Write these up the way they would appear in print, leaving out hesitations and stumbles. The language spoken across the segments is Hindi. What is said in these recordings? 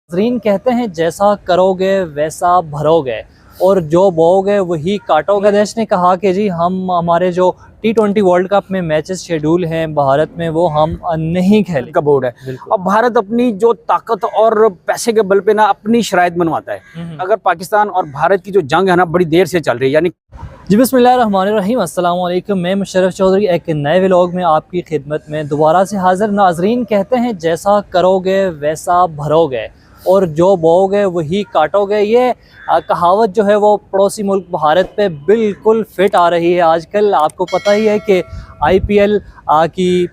नाज़रीन कहते हैं जैसा करोगे वैसा भरोगे और जो बोओगे वही काटोगे। देश ने कहा कि जी हम हमारे जो T20 वर्ल्ड कप में मैचेस शेड्यूल हैं भारत में वो हम नहीं खेलें का बोर्ड है। अब भारत अपनी जो ताकत और पैसे के बल पे ना अपनी शराइत बनवाता है। अगर पाकिस्तान और भारत की जो जंग है ना बड़ी देर से चल रही है, यानी जी बिस्मिल्लाहिर्रहमानिर्रहीम, अस्सलाम वालेकुम। मैं मुशर्रफ चौधरी एक नए व्लॉग में आपकी खिदमत में दोबारा से हाज़िर। नाज़रीन कहते हैं जैसा करोगे वैसा भरोगे और जो बोओगे वही काटोगे। ये कहावत जो है वो पड़ोसी मुल्क भारत पे बिल्कुल फिट आ रही है आजकल। आपको पता ही है कि IPL की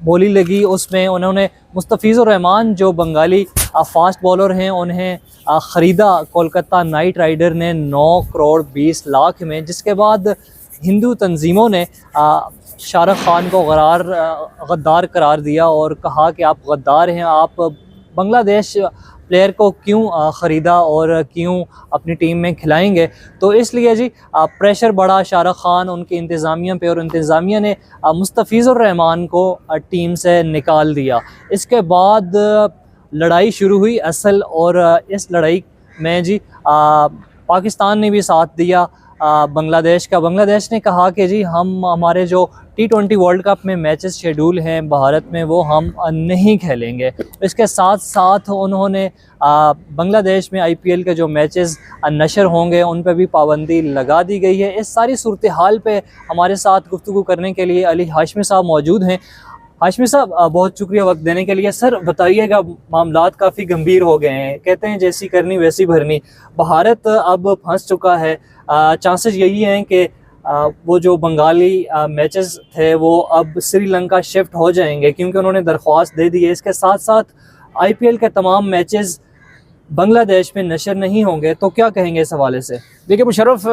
बोली लगी, उसमें उन्होंने मुस्तफ़िज़ुर रहमान जो बंगाली फास्ट बॉलर हैं उन्हें ख़रीदा कोलकाता नाइट राइडर ने 9 करोड़ 20 लाख में, जिसके बाद हिंदू तंजीमों ने शाहरुख खान को गद्दार करार दिया और कहा कि आप गद्दार हैं, आप बांग्लादेश प्लेयर को क्यों ख़रीदा और क्यों अपनी टीम में खिलाएंगे। तो इसलिए जी प्रेशर बढ़ा शाहरुख खान उनकी इंतज़ामिया पे और इंतज़ामिया ने मुस्तफ़िज़ुर रहमान को टीम से निकाल दिया। इसके बाद लड़ाई शुरू हुई असल, और इस लड़ाई में जी पाकिस्तान ने भी साथ दिया बांग्लादेश का। बांग्लादेश ने कहा कि जी हम हमारे जो T20 वर्ल्ड कप में मैचेस शेड्यूल हैं भारत में वो हम नहीं खेलेंगे। इसके साथ साथ उन्होंने बांग्लादेश में IPL के जो मैचेस नशर होंगे उन पर भी पाबंदी लगा दी गई है। इस सारी सूरत हाल पे हमारे साथ गुफ्तगू करने के लिए अली हाशमी साहब मौजूद हैं। हाशमी साहब बहुत शुक्रिया वक्त देने के लिए। सर बताइएगा, मामलात काफ़ी गंभीर हो गए हैं, कहते हैं जैसी करनी वैसी भरनी। भारत अब फंस चुका है। चांसेस यही हैं कि वो जो बंगाली मैचेस थे वो अब श्रीलंका शिफ्ट हो जाएंगे क्योंकि उन्होंने दरख्वास्त दे दी है। इसके साथ साथ IPL के तमाम मैचेस बांग्लादेश में नशर नहीं होंगे, तो क्या कहेंगे इस हवाले से? देखिए मुशर्रफ,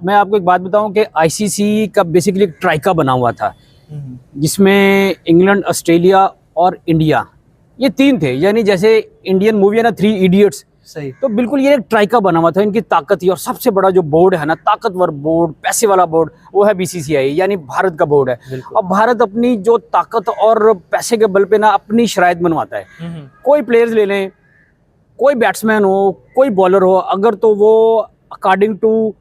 मैं आपको एक बात बताऊं कि ICC का बेसिकली एक ट्राइका बना हुआ था जिसमें इंग्लैंड, ऑस्ट्रेलिया और इंडिया, ये 3 थे। यानी जैसे इंडियन मूवी है ना 3 इडियट्स, सही। तो बिल्कुल ये एक ट्राइका बना हुआ था। इनकी ताकत ही, और सबसे बड़ा जो बोर्ड है ना, ताकतवर बोर्ड, पैसे वाला बोर्ड, वो है BCCI, यानी भारत का बोर्ड है। और भारत अपनी जो ताकत और पैसे के बल पे ना अपनी शराइत बनवाता है। कोई प्लेयर्स ले लें, कोई बैट्समैन हो, कोई बॉलर हो, अगर तो वो अकॉर्डिंग टू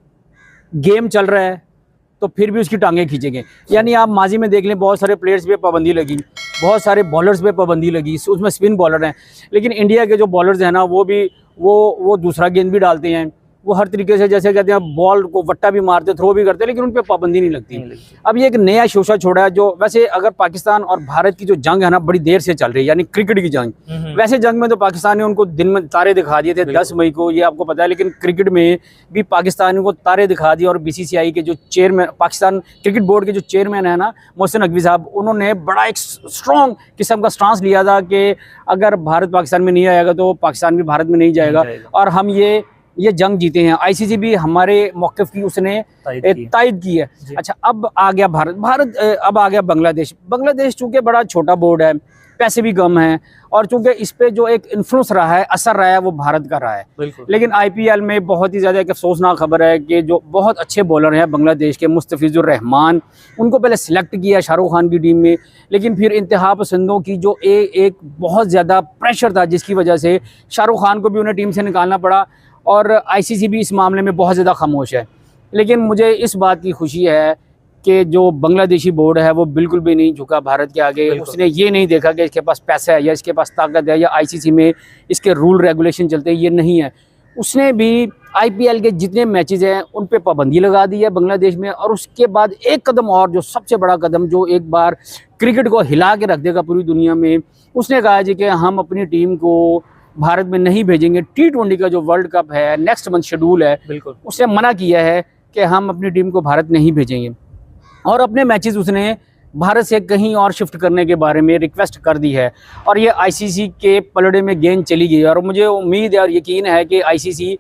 गेम चल रहा है तो फिर भी उसकी टांगें खींचेंगे। यानी आप माजी में देख लें, बहुत सारे प्लेयर्स पे पाबंदी लगी, बहुत सारे बॉलर्स पे पाबंदी लगी, उसमें स्पिन बॉलर हैं। लेकिन इंडिया के जो बॉलर्स हैं ना वो भी वो दूसरा गेंद भी डालते हैं, वो हर तरीके से, जैसे कहते हैं बॉल को वट्टा भी मारते, थ्रो भी करते हैं, लेकिन उन पर पाबंदी नहीं लगती। अब ये एक नया शोशा छोड़ा है। जो वैसे अगर पाकिस्तान और भारत की जो जंग है ना बड़ी देर से चल रही है, यानी क्रिकेट की जंग। वैसे जंग में तो पाकिस्तान ने उनको दिन में तारे दिखा दिए थे 10 मई को, ये आपको पता है। लेकिन क्रिकेट में भी पाकिस्तान को तारे दिखा दिए, और BCCI के जो चेयरमैन, पाकिस्तान क्रिकेट बोर्ड के जो चेयरमैन है ना मोहसिन नकवी साहब, उन्होंने बड़ा एक स्ट्रॉन्ग किस्म का स्टांस लिया था कि अगर भारत पाकिस्तान में नहीं आएगा तो पाकिस्तान भी भारत में नहीं जाएगा, और हम ये जंग जीते हैं। ICC भी हमारे मौक़िफ़ की उसने तायद की है। अच्छा, अब आ गया भारत, अब आ गया बांग्लादेश चूँकि बड़ा छोटा बोर्ड है, पैसे भी कम हैं, और चूँकि इस पे जो एक इन्फ्लुएंस रहा है, असर रहा है, वो भारत का रहा है। लेकिन IPL में बहुत ही ज़्यादा एक अफसोसनाक खबर है कि जो बहुत अच्छे बॉलर हैं बांग्लादेश के, मुस्तफ़िज़ुर रहमान, उनको पहले सिलेक्ट किया शाहरुख खान की टीम में, लेकिन फिर इंतहा पसंदों की जो एक बहुत ज़्यादा प्रेशर था, जिसकी वजह से शाहरुख खान को भी उन्हें टीम से निकालना पड़ा, और ICC भी इस मामले में बहुत ज़्यादा खामोश है। लेकिन मुझे इस बात की खुशी है कि जो बांग्लादेशी बोर्ड है वो बिल्कुल भी नहीं झुका भारत के आगे। उसने ये नहीं देखा कि इसके पास पैसा है या इसके पास ताकत है या ICC में इसके रूल रेगुलेशन चलते हैं, ये नहीं है। उसने भी IPL के जितने मैचेस हैं उन पे पाबंदी लगा दी है बांग्लादेश में, और उसके बाद एक कदम और, जो सबसे बड़ा कदम, जो एक बार क्रिकेट को हिला के रख देगा पूरी दुनिया में, उसने कहा जी कि हम अपनी टीम को भारत में नहीं भेजेंगे। T20 का जो वर्ल्ड कप है, नेक्स्ट मंथ शेड्यूल है, बिल्कुल उसने मना किया है कि हम अपनी टीम को भारत नहीं भेजेंगे, और अपने मैचेस उसने भारत से कहीं और शिफ्ट करने के बारे में रिक्वेस्ट कर दी है। और ये ICC के पलड़े में गेंद चली गई है, और मुझे उम्मीद है और यकीन है कि ICC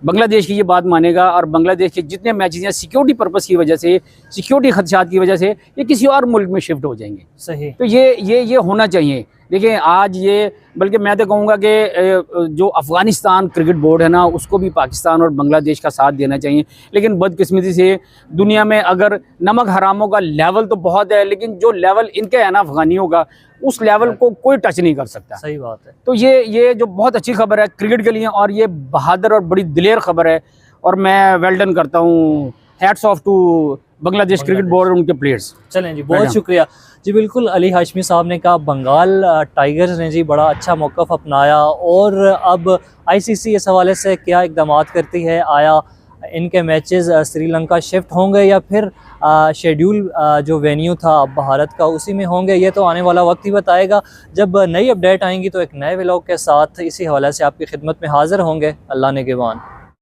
बांग्लादेश की ये बात मानेगा, और बांग्लादेश के जितने मैचेस हैं सिक्योरिटी पर्पस की वजह से, सिक्योरिटी खदशात की वजह से, ये किसी और मुल्क में शिफ्ट हो जाएंगे। सही। तो ये होना चाहिए। देखिए आज ये, बल्कि मैं तो कहूँगा कि जो अफ़गानिस्तान क्रिकेट बोर्ड है ना, उसको भी पाकिस्तान और बांग्लादेश का साथ देना चाहिए। लेकिन बदकिस्मती से दुनिया में अगर नमक हरामों का लेवल तो बहुत है, लेकिन जो लेवल इनके है ना अफ़गानियों का, उस लेवल को कोई टच नहीं कर सकता। सही बात है। तो ये जो बहुत अच्छी खबर है क्रिकेट के लिए, और ये बहादुर और बड़ी दिलेर खबर है, और मैं वेल डन करता हूँ, hats off to Bangladesh cricket board और उनके प्लेयर्स। चलें जी, बहुत शुक्रिया जी। बिल्कुल अली हाशमी साहब ने कहा बंगाल टाइगर्स ने जी बड़ा अच्छा मौक़िफ़ अपनाया, और अब आईसीसी इस हवाले से क्या इक़दाम करती है, आया इनके मैचेस श्रीलंका शिफ्ट होंगे या फिर शेड्यूल जो वेन्यू था भारत का उसी में होंगे, ये तो आने वाला वक्त ही बताएगा। जब नई अपडेट आएंगी तो एक नए व्लॉग के साथ इसी हवाले से आपकी खिदमत में हाज़िर होंगे। अल्लाह ने के बाद।